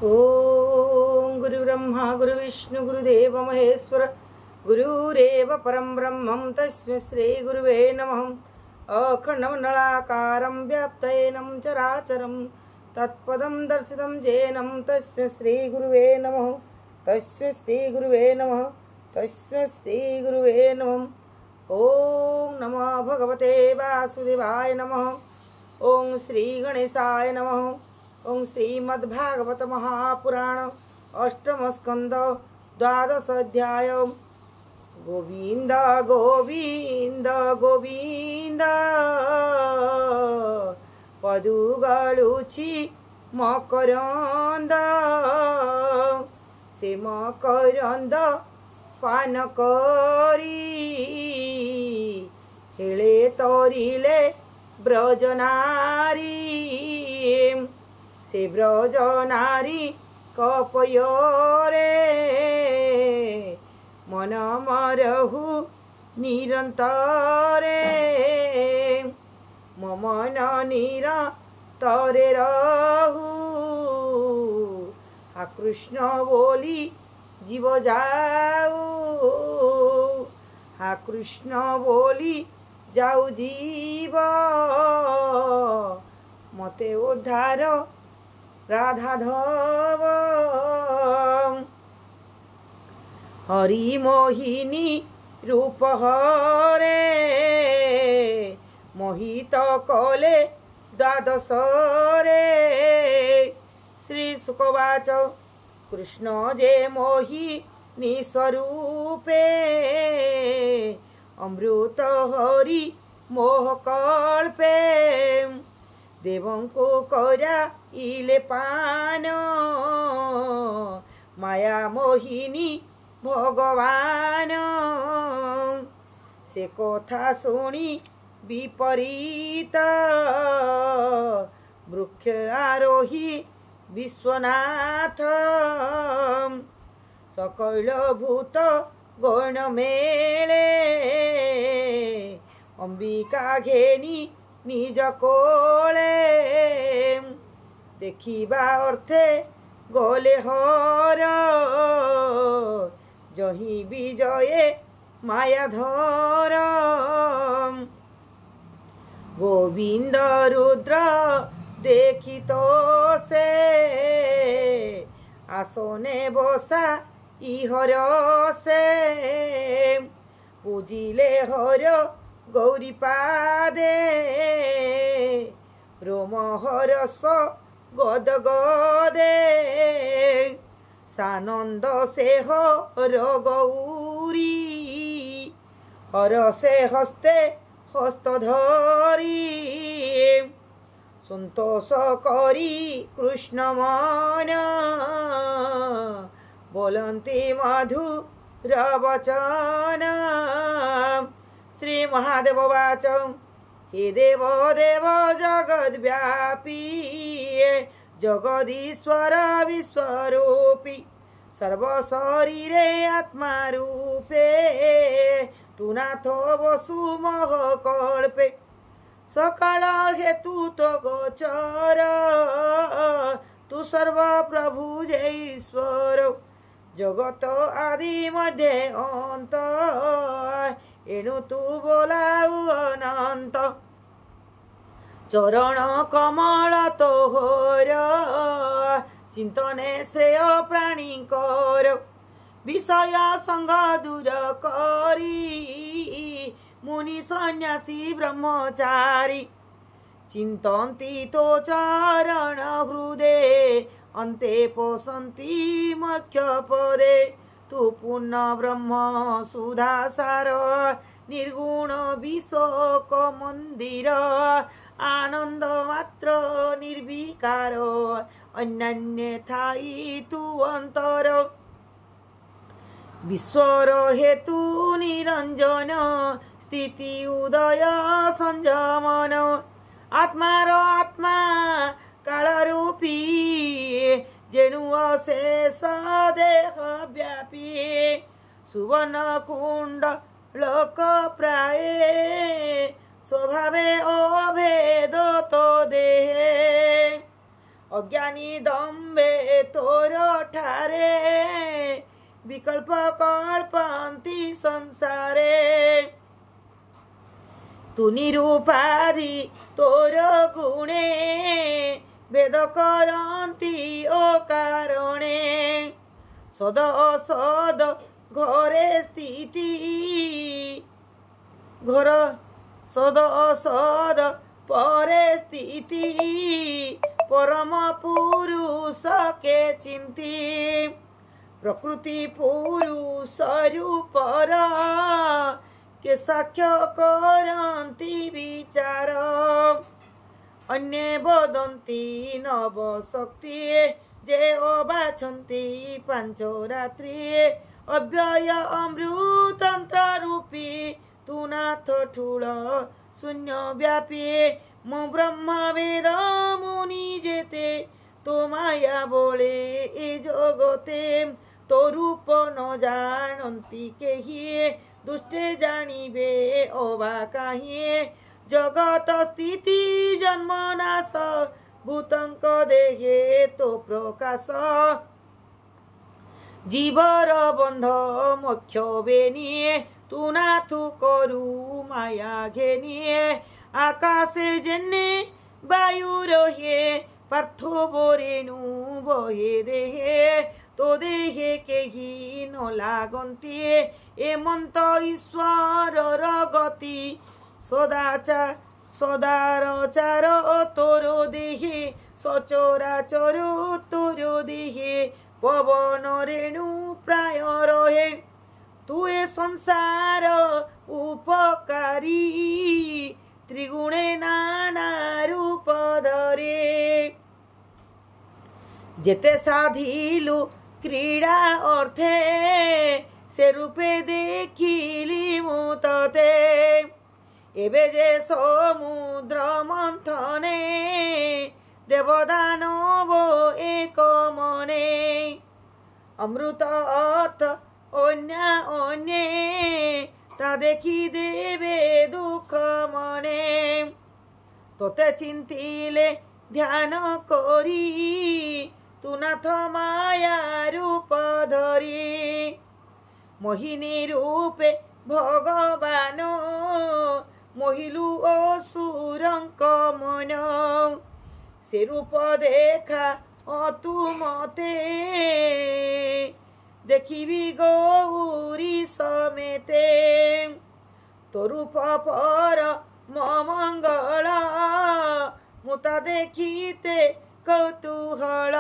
ओम गुरुब्रह्मा गुरुविष्णु गुरुदेव महेश्वर गुरुरेव परं ब्रह्मं तस्मै श्री गुरुवे नमः। अखण्डमण्डलाकारं व्याप्तयेनं चराचरं तत्पदं दर्शितं येनं तस्मै श्री गुरुवे नमः। तस्मै श्री गुरुवे नमः। तस्मै श्री गुरुवे नमः। ओम नमः भगवते वासुदेवाय नमः। ओम श्री गणेशाय नमः। ओम श्रीमद्भागवत महापुराण अष्टम स्कंद द्वादश अध्याय। गोविंद गोविंद गोविंद पदुगलुछि मकरंद से मकरंद पान करी हेले तरिले ब्रजनारी से ब्रज नारी कपयोरे मन मरहु निरंतरे मम न निरंतरे रहु। हा कृष्ण बोली जीव जाऊ, हा कृष्ण बोली जाऊ जीव मते उद्धार राधाधव। हरि मोहिनी रूप हरे मोहित कले द्वादश रे। श्री सुकवाच कृष्ण जे मोहिनी स्वरूपे अमृत हरि मोह कल्पे देवंको करा इले पान माया मोहिनी भगवान। से कथा शुणी विपरीत वृक्ष आरोही विश्वनाथ सकल भूत गण मेले अंबिका घेनी निज कोले देखिबा अर्थे गले हर जही विजये मायाधर। गोविंद रुद्र देखितो से आसने बसा इहर से पूजिले हर गौरी पादे रोमहरस गद गदे सानंद से हर गौरी हर से हस्ते हस्त धरी संतोष करी कृष्ण मन बोलंती मधुर वचन। श्री महादेव वाच हे देव देव जगद्व्यापी जगदीश्वर विश्वरूपी सर्वशरीरे आत्मा रूपे तु नाथ वसु मोह कल्पे सकल हेतु तो गोचर तु सर्व प्रभु जयीश्वर जगत आदि मध्य अंत एणु तू बोलाऊ अनंत। चरण कमल तोहर चिंतने श्रेय प्राणी कर विषय संग दूर करी मुनि सन्यासी ब्रह्मचारी चिंतन्ति तो चरण हृदे अन्ते पोषन्ति मुख्य पदे तु पूर्ण ब्रह्म सुधासार निर्गुण विशोक मंदिर आनंद मात्र निर्विकार अन्यान्य थाई तु अंतर विश्वर हेतु निरंजन स्थिति उदय संयमन आत्मार आत्मा काल रूपी जेणु अशेष देह व्यापी सुवर्ण कुंड लोक प्राय स्वभावे अभेद तो देहे अज्ञानी दम्बे तोर ठारे विकल्प कल्पन्ति संसारे तु निरूपाधि तोर गुणे वेद करन्ति अकारणे सद असद घरे स्थिति घर सद असद परे स्थिति परम पुरुष के चिंती प्रकृति पुरुष रूपर के साक्ष्य करन्ति विचार अन्ये वदन्ति नव शक्ति जे अबाछन्ति पांच रात्रि अव्यय अमृतंत्र रूपी तू नाथ ठूल शून्य व्यापी मो ब्रह्म वेद मुनि जेते तो माया बोले ए जगते तो रूप न जानती केही दुष्टे जानिबे अबा काहे जगत स्थिति जन्म नाश भूतंक देहे तो प्रकाश जीवर बंध मोक्ष बेनिए तू नाथु करू माया घेनिए आकाशे जेने वायु रहे पार्थो बोरेणु बहे देहे तो देहे केही न लागन्ति एमंत ईश्वर गति सदाचार तोर देहे सचराचर तोर देहे पवन रेणु प्राय रहे तू ए संसार उपकारी त्रिगुणे नाना रूप धरे जेते साधिलु क्रीड़ा अर्थे से रूपे देखिली मु तते एबे जे समुद्र मंथने देवदानव एक मने अमृत अर्थ अन्ये ता देखी देवे दुख मने तोते चिंतिले ध्यान करी तू नाथ माया रूप धरी मोहिनी रूपे भगवान मोहिलु असुरंक मन से रूप देखा तू मते देखिबी गौरी समेते तो रूप पर मंगल मुता देखीते कौतूहल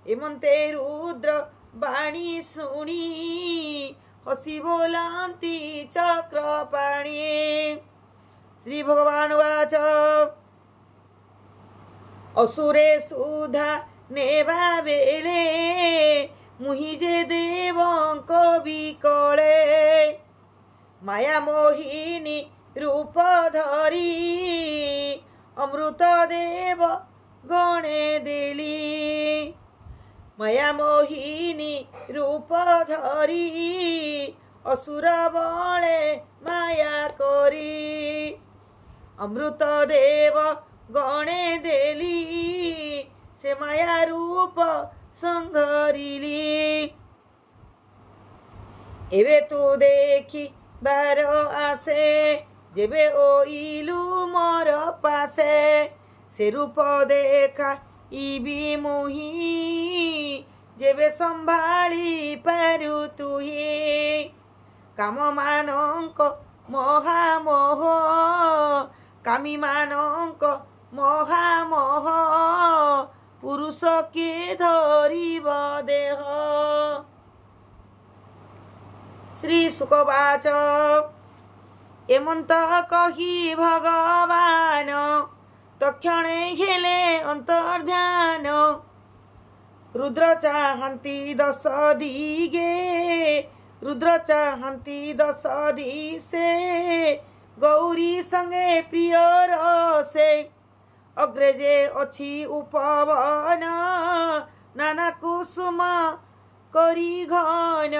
एमंते रुद्र बाणी शुणी हसी बोलांती चक्रपाणी श्री भगवान वाच असुरे सुधा नेवा बेले मुहि जे देवंक विकले माया मोहिनी रूप धरी अमृत देव गणे देली माया मोहिनी रूप धरी असुर बले माया करी अमृत देव गणे देली से माया रूप संघरिली एबे तू देखी बार आसे जेबे ओइलु मोर पासे से रूप देखा इबी मुही जेबे संभाली पारु तुही काम मानंक महामोह कामी मानंक महामोह पुरुष के धरिब देह श्री सुकवाच एमंत कही भगवान तक्षणे हेले अंतर्ध्यान रुद्र चाहंती दश दिगे रुद्र चाहंती दश दिशे गौरी संगे प्रिय रसे अग्रेजे अछि उपवन नाना कुसुम करी घन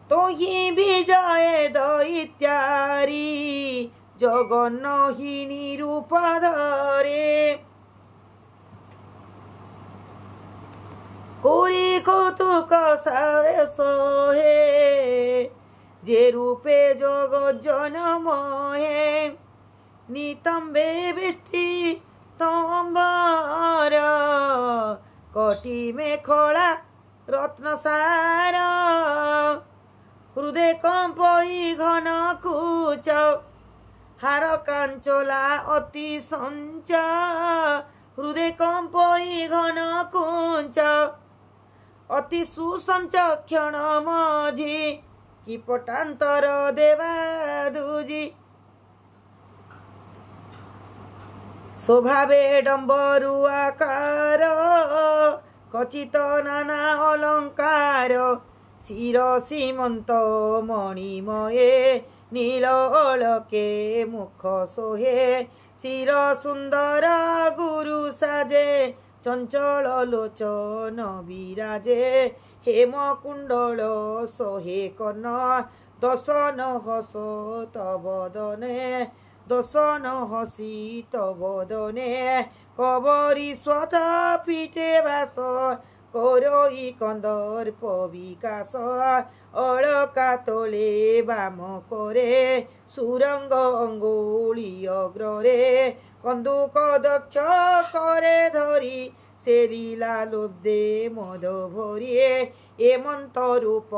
तो ही विजय दैत्यारी जगन्नहिनी रूप धरे করি কৌতুক সারে সহে যে রূপে জগৎ জনমহে নিতম্বে বৃষ্টি তম্বর কটি মেখলা রত্নসার হৃদয় কম্পই ঘন কুচ হার কাঞ্চলা অতি সঞ্চ হৃদয় কম্পই ঘন কুঞ্চ অতি সুসঞ্চ ক্ষণ মঝি কি পটান্তর দেবা দুজি স্বভাবে ডম্বরু আকার খচিত নানা অলঙ্কার শির সীমন্ত মণিময়ে নীল অলকে মুখ সোহে শির সুন্দর গুরু সাজে চঞ্চল লোচন বিরাজে হেম কুণ্ডল সোহে কর্ণ দশন হস তবদনে দশন হসিত বদনে কবরী স্বত পিঠে বাস করই কন্দর্প বিকাশ অলকা তোলে বাম করে সুরঙ্গ অঙ্গুলি অগ্রে কন্দুক দক্ষ করে ধরি সেরিলা লুব্ধে মদ ভরিয়ে এমন্ত রূপ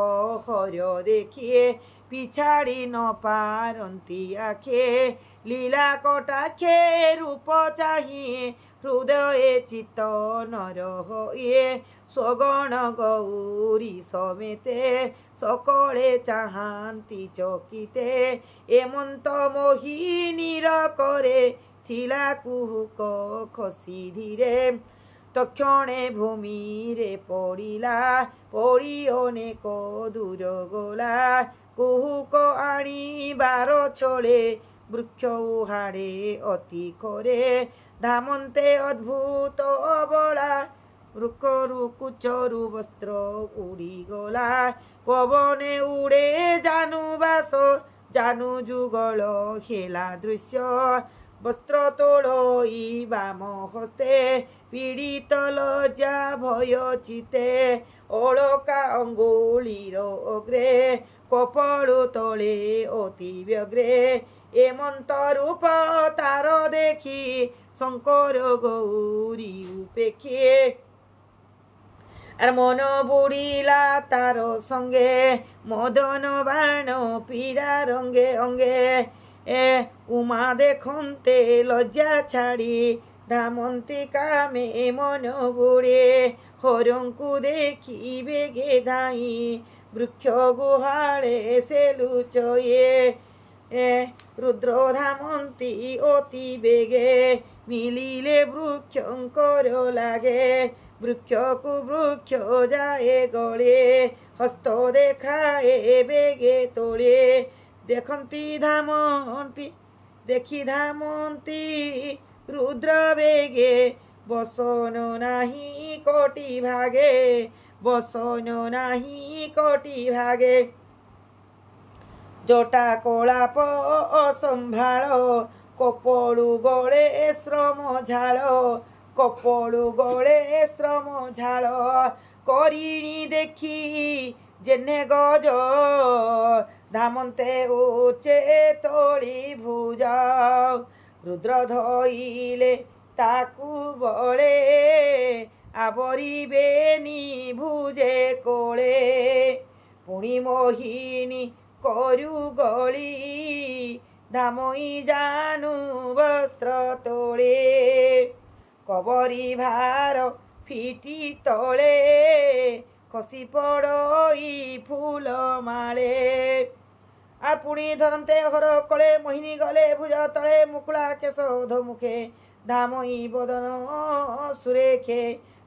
হর দেখিয়ে পিছাড়ি ন পারন্তি আখে লীলা কটাক্ষে রূপ চাহি হৃদয়ে চিত্ত নর হয়ে স্বগণ গৌরী সমেতে সকলে চাহান্তি চকিতে এমন্ত মোহিনীর করে থিলা কুহুক খসি ধীরে তক্ষণে ভূমিরে পড়িলা পড়ি অনেক দূর গলা কুহুক আনিবার ছলে বৃক্ষ উহাড়ে অতি করে ধামন্তে অদ্ভুত অবলা বৃক্ষরু কুচরু বস্ত্র উড়িগলা পবনে উড়ে জানু বাস জানু যুগল খেলা দৃশ্য বস্ত্র তোড়ই বাম হস্তে পীড়িত লজ্জা ভয় চিতে অলকা অঙ্গুলির অগ্রে কপড় তলে অতি ব্যগ্রে এমন্ত রূপ তার দেখি শঙ্কর গৌরী উপেক্ষে আর মন বুড়িলা তার সঙ্গে মদন বাণ পীড়া রঙ্গে অঙ্গে উমা দেখন্তে লজ্জা ছাড়ি ধামন্তি কামে মন বুড়ে হরঙ্কু দেখি বেগে ধাই বৃক্ষ গুহালে সে লুচয়ে রুদ্র ধামন্তি অতি বেগে মিলিলে বৃক্ষঙ্কর লাগে বৃক্ষকু বৃক্ষ যায় গলে হস্ত দেখায়ে বেগে তোলে দেখন্তি ধামন্তি দেখি ধামন্তি রুদ্র বেগে বসন নাহি কোটি ভাগে বসন নাহি কোটি ভাগে জটা কলাপ অসম্ভাଳ কপড়ু গলে শ্রম ঝাଳ কপড়ু গলে শ্রম ঝাଳ করিণী দেখি জেনে গজ ধামন্তে উচে তোଳି ভুজ রুদ্র ধইলে তাকু বলে আবরিবে নিভুজে কোলে পুଣି মোহিনী করু গলি ধামই জানু বস্ত্র তোলে কবরী ভার ফিটি তলে খসি পড়ই ফুল মালে আর পুଣି ধরন্তে হর কলে মোহিনী গলে ভুজ তলে মুকুলা কেশ ধমুখে ধামই বদন সুরেখে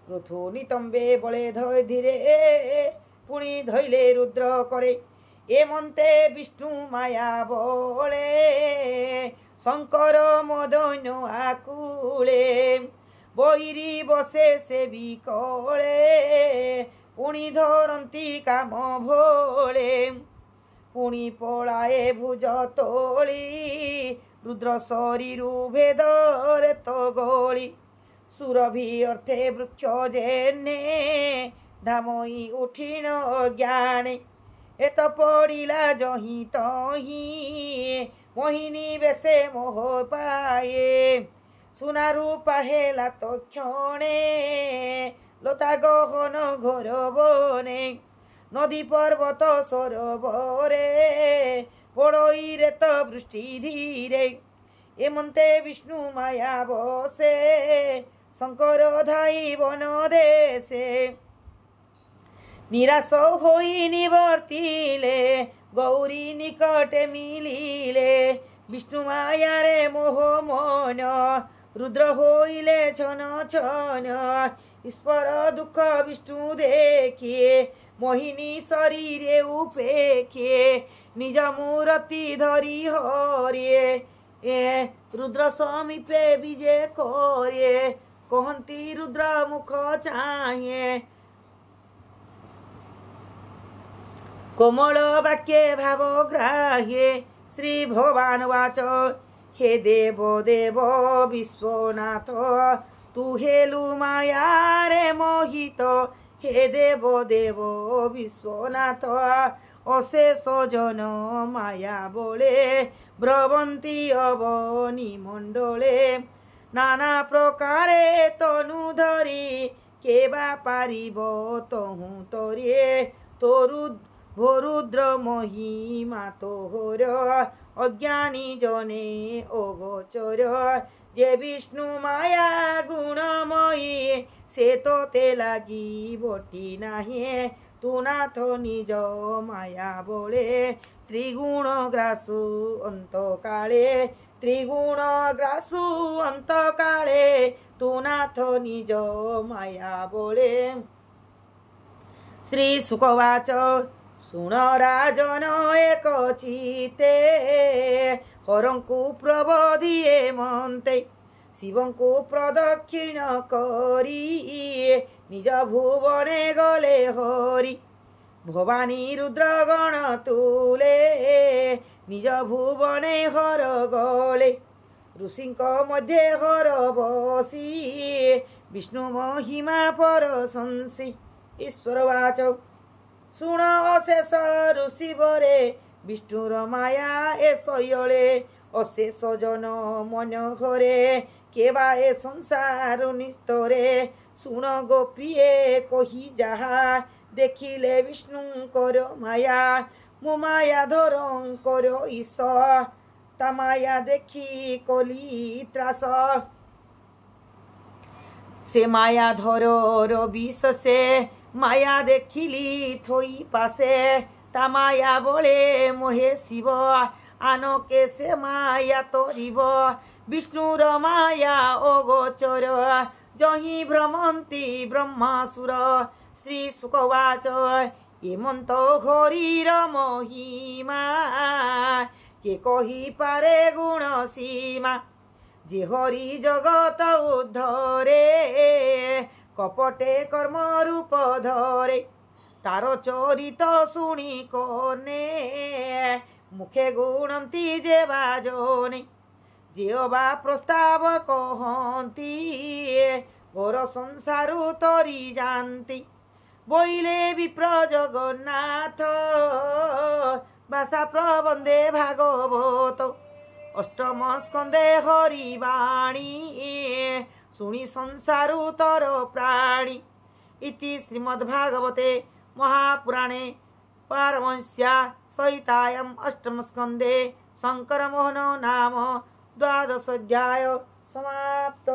পৃথু নিতম্বে বলে ধয় ধীরে পুଣି ধইলে রুদ্র করে এমন্তে বিষ্ণু মায়া বলে শঙ্কর মদন আকুলে বৈরি বসে সে বিকলে পুଣି ধরন্তি কাম ভোলে পুଣି পଳାଏ ভুজ তোଳି রুদ্র শরীরু ভেদরে তো গଳି সুরভি অর্থে বৃক্ষ জেনে धामोई उठिन अज्ञाने एत पड़िला जही तही मोहिनी बेसे मोह पाए सुना रूपा हेला तो क्षणे लता गहन घोर बने नदी पर्वत सरोवरे पड़ई तो वृष्टि धीरे एमंते विष्णु माया बसे शंकर धाई वन देशे निराश होई निवर्तिले गौरी निकटे मिलिले विष्णु माया रे मोह मन रुद्र होइले छन छन ईश्वर दुख विष्णु देखिए मोहिनी शरीरे उपेक्षे निज मूर्ति धरी हरिए ए रुद्र समीपे विजय करे कहती रुद्र मुख चाहिए कोमल वाक्ये भावग्राह्ये श्री भगवान वाच हे देव देव विश्वनाथ तू हेलु माया रे मोहित हे देव देव विश्वनाथ अशेष जन माया बोले ब्रवंती अवनी मंडले नाना प्रकारे तनु धरी केबा पारिब तहु तोरे तोरु भरुद्र महिमा तोहर अज्ञानी जने अगोचर जे विष्णु माया गुणमयी से तो ते लागी बटी नाही तू नाथ निज माया बोले त्रिगुण ग्रासु अंत काले त्रिगुण ग्रासु अंत काले तू नाथ निज माया बोले श्री सुखवाच सुन राजन एक चिते हरंकु प्रबोधिए मंते शिवंकु प्रदक्षिण करी निज भुवने गले हरि भवानी रुद्रगण तुले निज भुवने हर गले ऋषिंक मध्य हर बसी विष्णु महिमा परशंसी ईश्वरवाच सुण अशेष ऋषि बरे विष्णुर माया ए शयले अशेष जन मन घरे केबा ए संसार निस्तरे सुण गोप्रिये कही जहा देखिले विष्णुंकर माया मो माया धरंकर ईश ता माया देखी कली त्रास से माया धर विष से माया देखिली थोई पासे ता माया बोले मोहे शिव आनो के से माया तोरिब विष्णुर माया अगोचर जही भ्रमंती ब्रह्मासुर श्री सुखवाच एमंत हरिर महिमा के कही पारे गुण सीमा जे हरि जगत उद्धरे कपटे कर्म रूप धरे तार चरित शुणी कने मुखे गुणंती जे बाजने जेवा प्रस्ताव कहती घोर संसारु तरी जानती बोइले विप्र जगन्नाथ भाषा प्रबंधे भागवत अष्टम स्कंदे हरिवाणी शुणी संसारु तर प्राणी इति श्रीमद्भागवते महापुराणे पारमहंस्या संहितायाम् अष्टम स्कंदे शंकर मोहन नाम 12 अध्याय समाप्त।